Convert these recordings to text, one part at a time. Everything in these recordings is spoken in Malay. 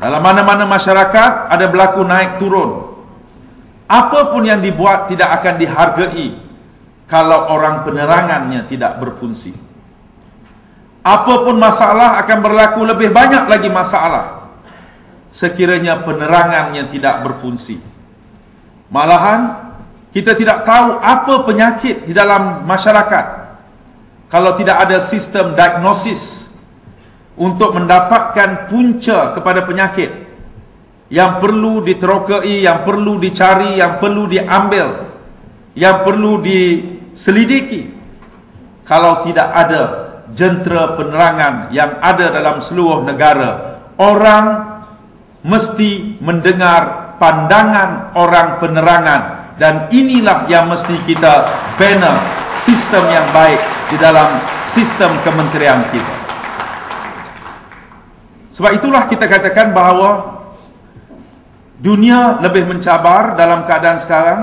Dalam mana-mana masyarakat ada berlaku naik turun. Apa pun yang dibuat tidak akan dihargai kalau orang penerangannya tidak berfungsi. Apa pun masalah akan berlaku lebih banyak lagi masalah sekiranya penerangannya tidak berfungsi. Malahan kita tidak tahu apa penyakit di dalam masyarakat kalau tidak ada sistem diagnosis untuk mendapatkan punca kepada penyakit yang perlu diterokai, yang perlu dicari, yang perlu diambil, yang perlu diselidiki. Kalau tidak ada jentera penerangan yang ada dalam seluruh negara, orang mesti mendengar pandangan orang penerangan, dan inilah yang mesti kita bina sistem yang baik di dalam sistem kementerian kita. Sebab itulah kita katakan bahawa dunia lebih mencabar dalam keadaan sekarang,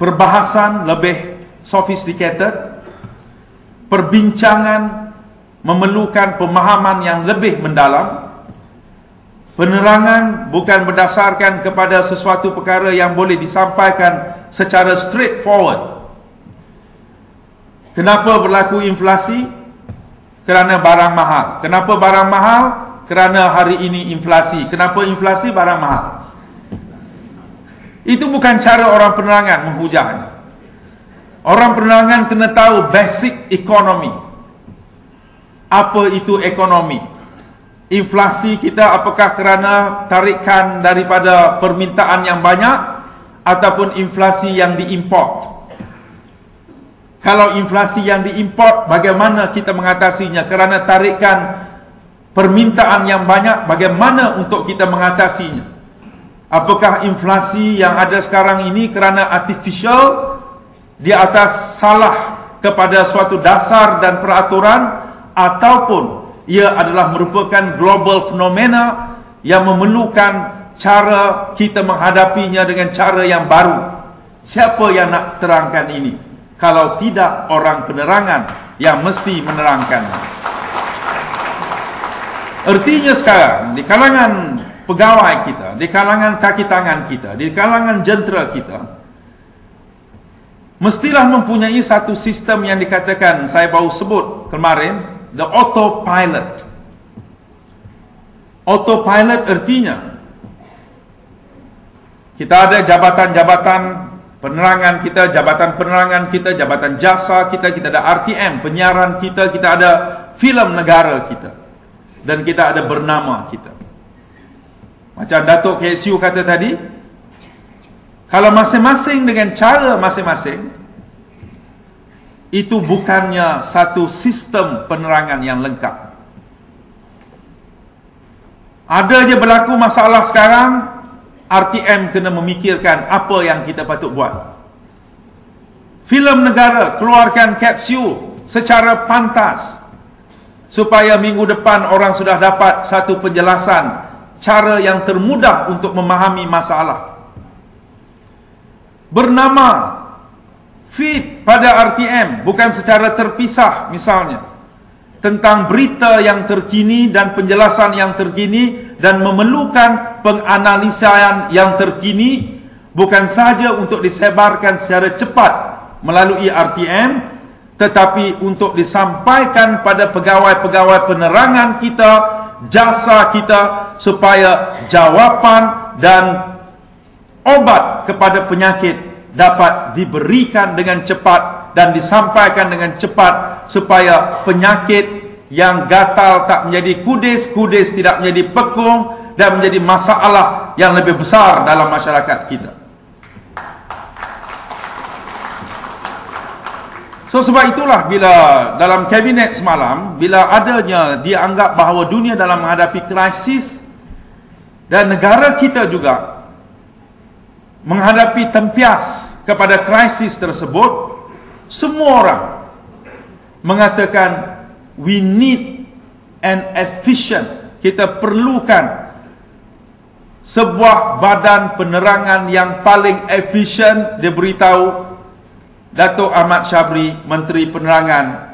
perbahasan lebih sophisticated, perbincangan memerlukan pemahaman yang lebih mendalam. Penerangan bukan berdasarkan kepada sesuatu perkara yang boleh disampaikan secara straightforward. Kenapa berlaku inflasi? Kerana barang mahal. Kenapa barang mahal? Kerana hari ini inflasi. Kenapa inflasi? Barang mahal. Itu bukan cara orang penerangan menghujahnya. Orang penerangan kena tahu basic ekonomi. Apa itu ekonomi? Inflasi kita apakah kerana tarikan daripada permintaan yang banyak ataupun inflasi yang diimport? Kalau inflasi yang diimport, bagaimana kita mengatasinya? Kerana tarikan permintaan yang banyak, bagaimana untuk kita mengatasinya? Apakah inflasi yang ada sekarang ini kerana artificial, di atas salah kepada suatu dasar dan peraturan, ataupun ia adalah merupakan global fenomena yang memerlukan cara kita menghadapinya dengan cara yang baru? Siapa yang nak terangkan ini? Kalau tidak orang penerangan yang mesti menerangkannya. Artinya sekarang, di kalangan pegawai kita, di kalangan kaki tangan kita, di kalangan jentera kita, mestilah mempunyai satu sistem yang dikatakan, saya baru sebut kemarin, the autopilot. Autopilot artinya, kita ada jabatan-jabatan penerangan kita, jabatan penerangan kita, jabatan jasa kita, kita ada RTM, penyiaran kita, kita ada filem negara kita, dan kita ada bernama kita. Macam Datuk KSU kata tadi, kalau masing-masing dengan cara masing-masing, itu bukannya satu sistem penerangan yang lengkap. Ada je berlaku masalah sekarang, RTM kena memikirkan apa yang kita patut buat. Filem negara keluarkan kapsul secara pantas, supaya minggu depan orang sudah dapat satu penjelasan cara yang termudah untuk memahami masalah. Bernama feed pada RTM, bukan secara terpisah, misalnya tentang berita yang terkini dan penjelasan yang terkini, dan memerlukan penganalisaan yang terkini, bukan sahaja untuk disebarkan secara cepat melalui RTM, tetapi untuk disampaikan pada pegawai-pegawai penerangan kita, jasa kita, supaya jawapan dan obat kepada penyakit dapat diberikan dengan cepat dan disampaikan dengan cepat, supaya penyakit yang gatal tak menjadi kudis, kudis tidak menjadi pekung, dan menjadi masalah yang lebih besar dalam masyarakat kita. So sebab itulah bila dalam kabinet semalam, bila adanya dianggap bahawa dunia dalam menghadapi krisis dan negara kita juga menghadapi tempias kepada krisis tersebut, semua orang mengatakan we need an efficient, kita perlukan sebuah badan penerangan yang paling efisien. Dia beritahu Datuk Ahmad Syabri, Menteri Penerangan,